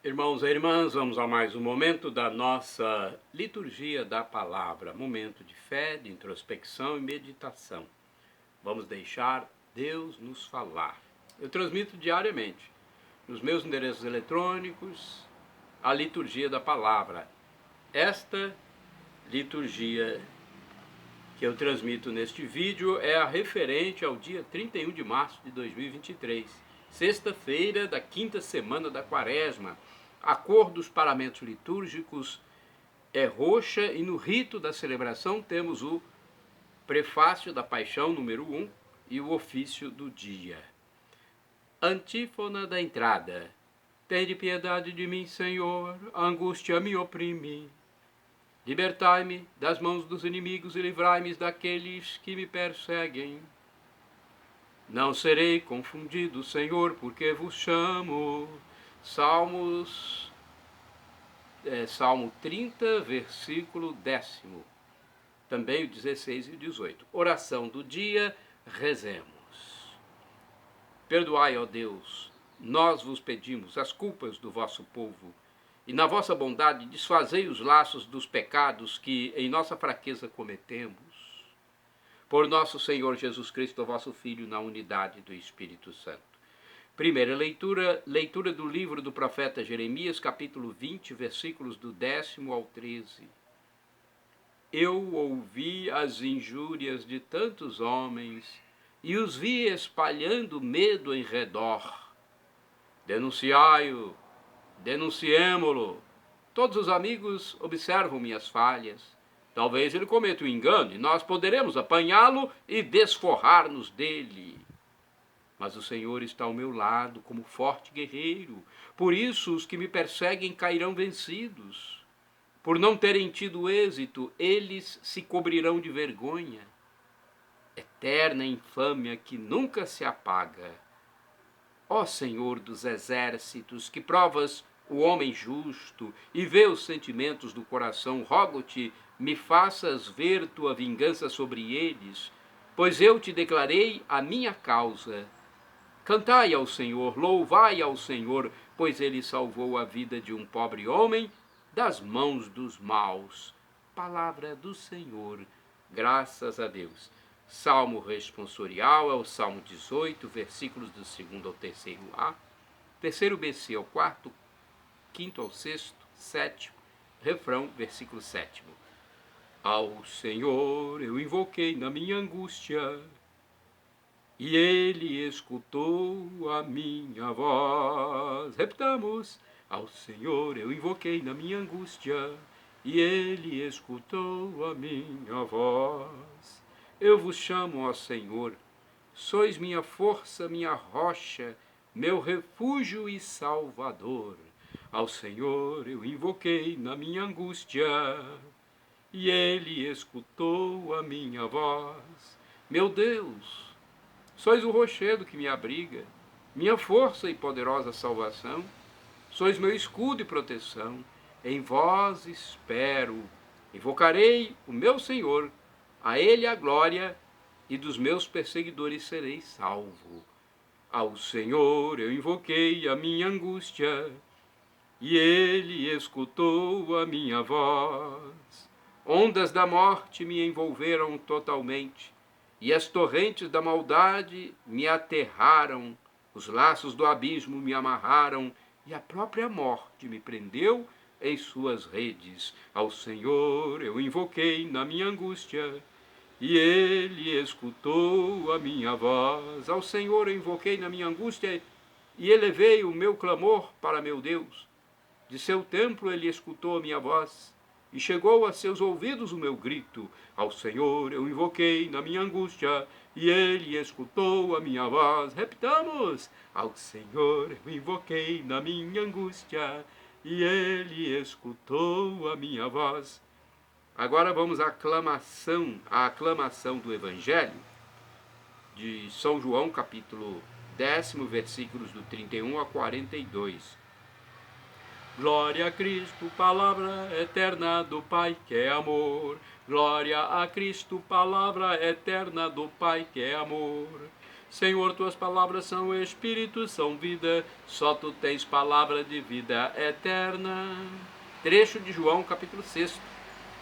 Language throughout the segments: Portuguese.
Irmãos e irmãs, vamos a mais um momento da nossa liturgia da palavra, momento de fé, de introspecção e meditação. Vamos deixar Deus nos falar. Eu transmito diariamente nos meus endereços eletrônicos a liturgia da palavra. Esta liturgia que eu transmito neste vídeo é a referente ao dia 31 de março de 2023, sexta-feira da quinta semana da Quaresma. A cor dos paramentos litúrgicos é roxa e no rito da celebração temos o prefácio da paixão número 1 e o ofício do dia. Antífona da entrada. Tende piedade de mim, Senhor, a angústia me oprime. Libertai-me das mãos dos inimigos e livrai-me daqueles que me perseguem. Não serei confundido, Senhor, porque vos chamo. Salmo 30, versículo 10. Também o 16 e o 18. Oração do dia, rezemos. Perdoai, ó Deus, nós vos pedimos as culpas do vosso povo, e na vossa bondade desfazei os laços dos pecados que em nossa fraqueza cometemos. Por nosso Senhor Jesus Cristo, vosso Filho, na unidade do Espírito Santo. Primeira leitura do livro do profeta Jeremias, capítulo 20, versículos do 10º ao 13. Eu ouvi as injúrias de tantos homens e os vi espalhando medo em redor. Denunciai-o, denunciemo-lo. Todos os amigos observam minhas falhas. Talvez ele cometa um engano e nós poderemos apanhá-lo e desforrar-nos dele. Mas o Senhor está ao meu lado como forte guerreiro. Por isso os que me perseguem cairão vencidos. Por não terem tido êxito, eles se cobrirão de vergonha. Eterna infâmia que nunca se apaga. Ó Senhor dos exércitos, que provas o homem justo e vê os sentimentos do coração, rogo-te, me faças ver tua vingança sobre eles, pois eu te declarei a minha causa. Cantai ao Senhor, louvai ao Senhor, pois ele salvou a vida de um pobre homem das mãos dos maus. Palavra do Senhor, graças a Deus. Salmo responsorial é o Salmo 18, versículos do 2º ao 3º A, 3º BC ao 4º, 5º ao 6º, 7º, refrão, versículo 7º. Ao Senhor eu invoquei na minha angústia, e ele escutou a minha voz. Repitamos. Ao Senhor eu invoquei na minha angústia, e ele escutou a minha voz. Eu vos chamo, ó Senhor, sois minha força, minha rocha, meu refúgio e salvador. Ao Senhor eu invoquei na minha angústia, e ele escutou a minha voz. Meu Deus, sois o rochedo que me abriga, minha força e poderosa salvação. Sois meu escudo e proteção. Em vós espero. Invocarei o meu Senhor, a ele a glória, e dos meus perseguidores serei salvo. Ao Senhor eu invoquei a minha angústia, e ele escutou a minha voz. Ondas da morte me envolveram totalmente, e as torrentes da maldade me aterraram, os laços do abismo me amarraram, e a própria morte me prendeu em suas redes. Ao Senhor eu invoquei na minha angústia, e ele escutou a minha voz. Ao Senhor eu invoquei na minha angústia, e elevei o meu clamor para meu Deus. De seu templo ele escutou a minha voz, e chegou a seus ouvidos o meu grito. Ao Senhor eu invoquei na minha angústia, e ele escutou a minha voz. Repitamos. Ao Senhor eu invoquei na minha angústia, e ele escutou a minha voz. Agora vamos à aclamação do Evangelho de São João, capítulo 10, versículos do 31 a 42. Glória a Cristo, palavra eterna do Pai que é amor. Glória a Cristo, palavra eterna do Pai que é amor. Senhor, tuas palavras são espírito, são vida, só tu tens palavra de vida eterna. Trecho de João, capítulo 6,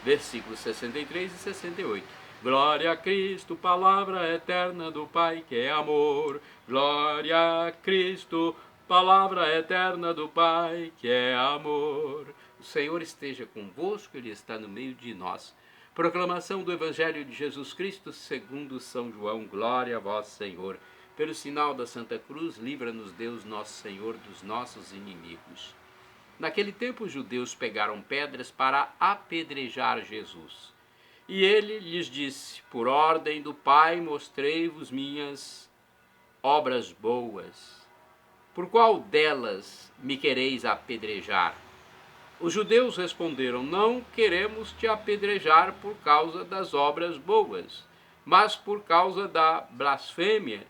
versículos 63 e 68. Glória a Cristo, palavra eterna do Pai que é amor. Glória a Cristo, palavra eterna do Pai que é amor. O Senhor esteja convosco, Ele está no meio de nós. Proclamação do Evangelho de Jesus Cristo segundo São João. Glória a vós, Senhor. Pelo sinal da Santa Cruz, livra-nos Deus nosso Senhor dos nossos inimigos. Naquele tempo os judeus pegaram pedras para apedrejar Jesus. E ele lhes disse: por ordem do Pai mostrei-vos minhas obras boas. Por qual delas me quereis apedrejar? Os judeus responderam: não queremos te apedrejar por causa das obras boas, mas por causa da blasfêmia,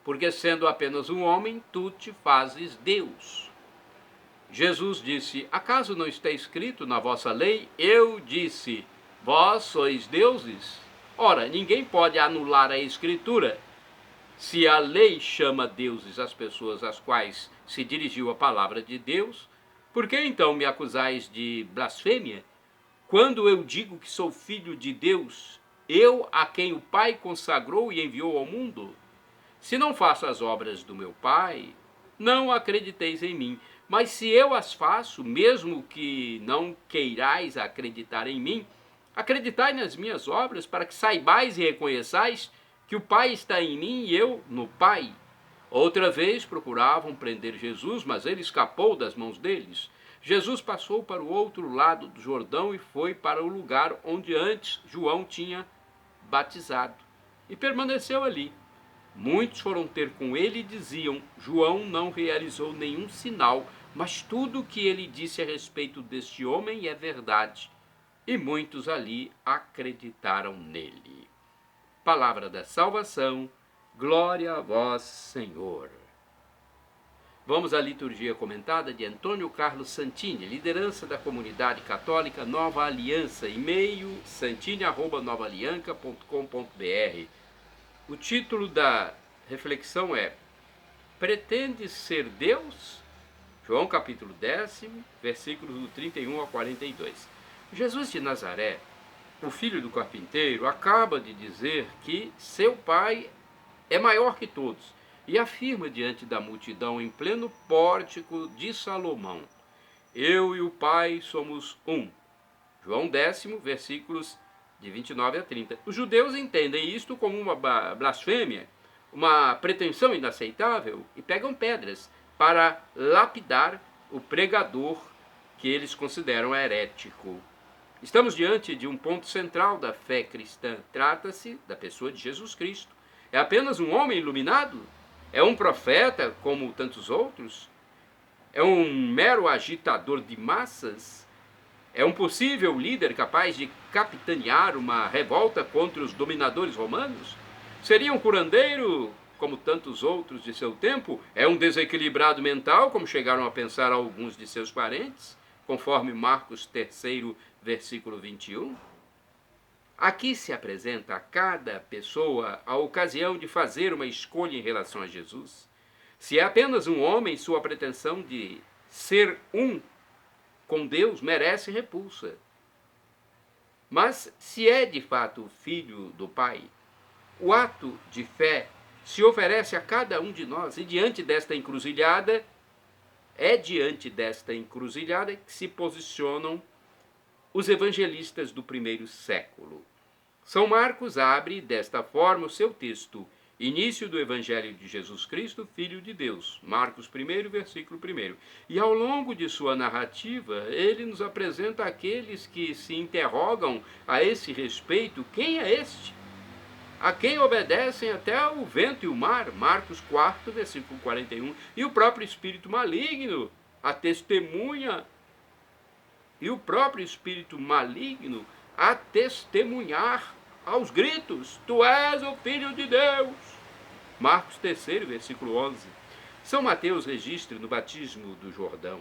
porque sendo apenas um homem, tu te fazes Deus. Jesus disse: acaso não está escrito na vossa lei? Eu disse: vós sois deuses? Ora, ninguém pode anular a Escritura. Se a lei chama deuses as pessoas às quais se dirigiu a palavra de Deus, por que então me acusais de blasfêmia? Quando eu digo que sou filho de Deus, eu a quem o Pai consagrou e enviou ao mundo? Se não faço as obras do meu Pai, não acrediteis em mim. Mas se eu as faço, mesmo que não queirais acreditar em mim, acreditai nas minhas obras, para que saibais e reconheçais que o Pai está em mim e eu no Pai. Outra vez procuravam prender Jesus, mas ele escapou das mãos deles. Jesus passou para o outro lado do Jordão e foi para o lugar onde antes João tinha batizado. E permaneceu ali. Muitos foram ter com ele e diziam: João não realizou nenhum sinal, mas tudo o que ele disse a respeito deste homem é verdade. E muitos ali acreditaram nele. Palavra da salvação. Glória a vós, Senhor. Vamos à liturgia comentada de Antônio Carlos Santini, liderança da comunidade católica Nova Aliança, e-mail santini@novaalianca.com.br. O título da reflexão é: Pretendes ser Deus? João capítulo 10, versículos do 31 ao 42. Jesus de Nazaré, o filho do carpinteiro, acaba de dizer que seu pai é maior que todos, e afirma diante da multidão em pleno pórtico de Salomão: eu e o Pai somos um. João 10, versículos de 29 a 30. Os judeus entendem isto como uma blasfêmia, uma pretensão inaceitável, e pegam pedras para lapidar o pregador que eles consideram herético. Estamos diante de um ponto central da fé cristã. Trata-se da pessoa de Jesus Cristo. É apenas um homem iluminado? É um profeta como tantos outros? É um mero agitador de massas? É um possível líder capaz de capitanear uma revolta contra os dominadores romanos? Seria um curandeiro como tantos outros de seu tempo? É um desequilibrado mental, como chegaram a pensar alguns de seus parentes, conforme Marcos 3, versículo 21? Aqui se apresenta a cada pessoa a ocasião de fazer uma escolha em relação a Jesus. Se é apenas um homem, sua pretensão de ser um com Deus merece repulsa. Mas se é de fato filho do Pai, o ato de fé se oferece a cada um de nós, e diante desta encruzilhada, que se posicionam os evangelistas do primeiro século. São Marcos abre desta forma o seu texto: início do Evangelho de Jesus Cristo, Filho de Deus, Marcos 1, versículo 1. E ao longo de sua narrativa, ele nos apresenta aqueles que se interrogam a esse respeito: quem é este? A quem obedecem até o vento e o mar, Marcos 4, versículo 41. E o próprio espírito maligno, a testemunha, a testemunhar aos gritos: tu és o Filho de Deus. Marcos 3, versículo 11. São Mateus registra no batismo do Jordão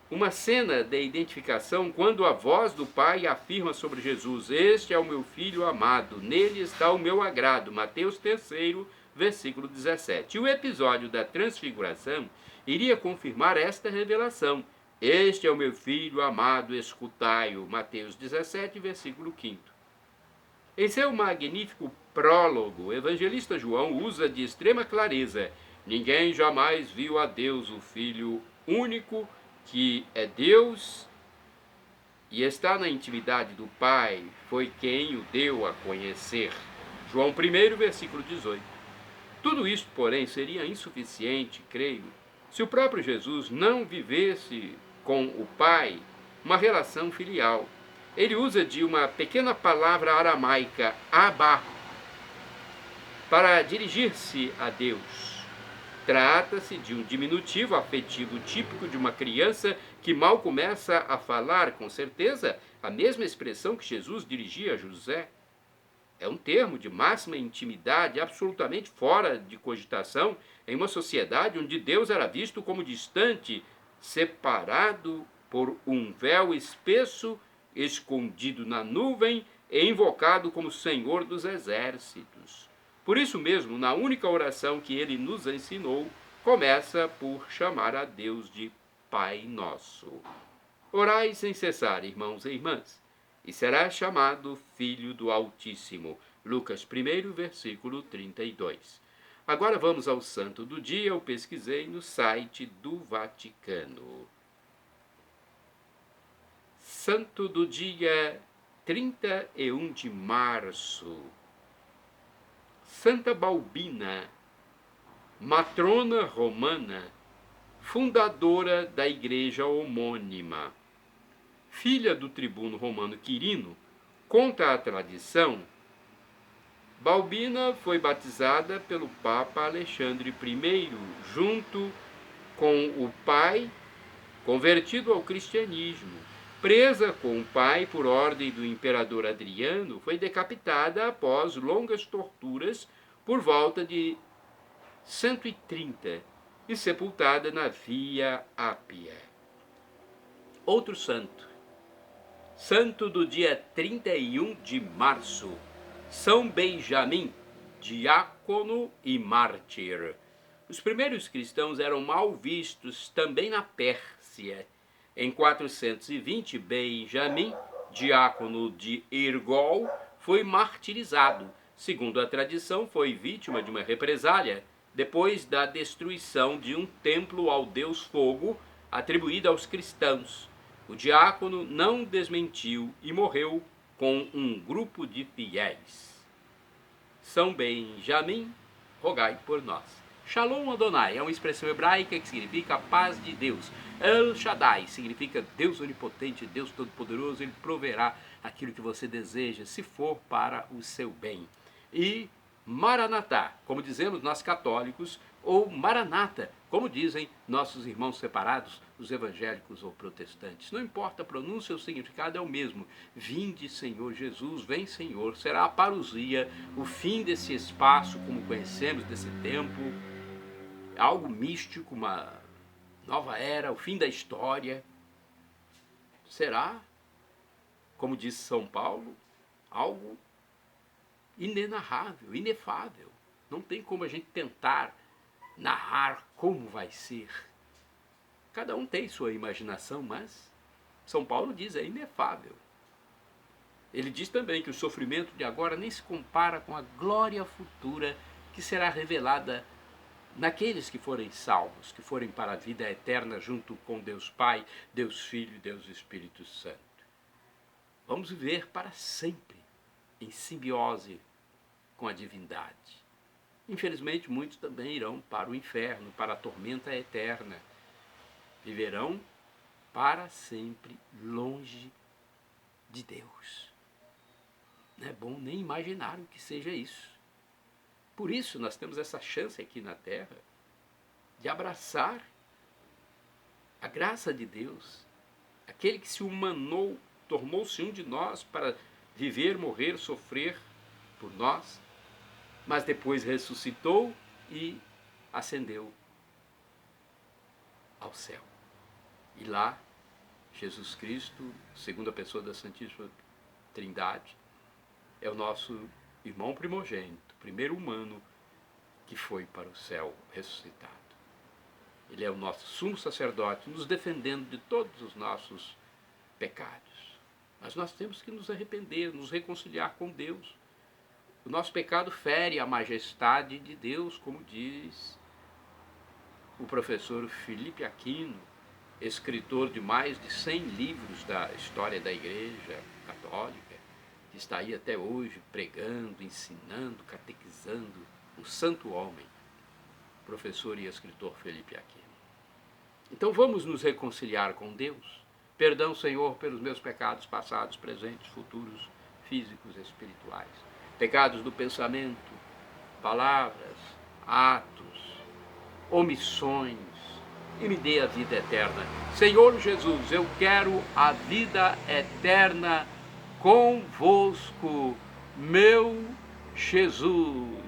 uma cena de identificação quando a voz do Pai afirma sobre Jesus: este é o meu Filho amado, nele está o meu agrado. Mateus 3, versículo 17. E o episódio da transfiguração iria confirmar esta revelação. Este é o meu filho amado, escutai-o. Mateus 17, versículo 5. Em seu magnífico prólogo, o evangelista João usa de extrema clareza: ninguém jamais viu a Deus, o Filho único, que é Deus e está na intimidade do Pai, foi quem o deu a conhecer. João 1, versículo 18. Tudo isto, porém, seria insuficiente, creio, se o próprio Jesus não vivesse com o Pai uma relação filial. Ele usa de uma pequena palavra aramaica, Abba, para dirigir-se a Deus. Trata-se de um diminutivo afetivo típico de uma criança que mal começa a falar, com certeza, a mesma expressão que Jesus dirigia a José. É um termo de máxima intimidade, absolutamente fora de cogitação, em uma sociedade onde Deus era visto como distante, separado por um véu espesso, escondido na nuvem e invocado como Senhor dos Exércitos. Por isso mesmo, na única oração que ele nos ensinou, começa por chamar a Deus de Pai Nosso. Orai sem cessar, irmãos e irmãs, e será chamado Filho do Altíssimo. Lucas 1, versículo 32. Agora vamos ao santo do dia. Eu pesquisei no site do Vaticano. Santo do dia 31 de março. Santa Balbina, matrona romana, fundadora da igreja homônima. Filha do tribuno romano Quirino, conta a tradição, Balbina foi batizada pelo Papa Alexandre I, junto com o pai, convertido ao cristianismo. Presa com o pai por ordem do imperador Adriano, foi decapitada após longas torturas por volta de 130 e sepultada na Via Ápia. Outro santo. Santo do dia 31 de março, São Benjamim, diácono e mártir. Os primeiros cristãos eram mal vistos também na Pérsia. Em 420, Benjamim, diácono de Irgol, foi martirizado. Segundo a tradição, foi vítima de uma represália depois da destruição de um templo ao deus Fogo atribuído aos cristãos. O diácono não desmentiu e morreu com um grupo de fiéis. São Benjamim, rogai por nós. Shalom Adonai é uma expressão hebraica que significa paz de Deus. El Shaddai significa Deus onipotente, Deus todo-poderoso. Ele proverá aquilo que você deseja, se for para o seu bem. E Maranatá, como dizemos nós católicos, ou Maranata, como dizem nossos irmãos separados, os evangélicos ou protestantes. Não importa a pronúncia, o significado é o mesmo. Vinde, Senhor Jesus, vem, Senhor. Será a parousia, o fim desse espaço, como conhecemos, desse tempo, algo místico, uma nova era, o fim da história. Será, como disse São Paulo, algo inenarrável, inefável. Não tem como a gente tentar narrar como vai ser. Cada um tem sua imaginação, mas São Paulo diz, é inefável. Ele diz também que o sofrimento de agora nem se compara com a glória futura que será revelada naqueles que forem salvos, que forem para a vida eterna junto com Deus Pai, Deus Filho e Deus Espírito Santo. Vamos viver para sempre em simbiose com a divindade. Infelizmente, muitos também irão para o inferno, para a tormenta eterna. Viverão para sempre longe de Deus. Não é bom nem imaginar o que seja isso. Por isso, nós temos essa chance aqui na Terra de abraçar a graça de Deus, aquele que se humanou, tornou-se um de nós para viver, morrer, sofrer por nós, mas depois ressuscitou e ascendeu ao céu. E lá, Jesus Cristo, segunda pessoa da Santíssima Trindade, é o nosso irmão primogênito, primeiro humano que foi para o céu ressuscitado. Ele é o nosso sumo sacerdote, nos defendendo de todos os nossos pecados. Mas nós temos que nos arrepender, nos reconciliar com Deus. O nosso pecado fere a majestade de Deus, como diz o professor Felipe Aquino, escritor de mais de 100 livros da história da Igreja Católica, que está aí até hoje pregando, ensinando, catequizando, um santo homem, professor e escritor Felipe Aquino. Então vamos nos reconciliar com Deus. Perdão, Senhor, pelos meus pecados passados, presentes, futuros, físicos e espirituais. Pecados do pensamento, palavras, atos, omissões, e me dê a vida eterna. Senhor Jesus, eu quero a vida eterna convosco, meu Jesus.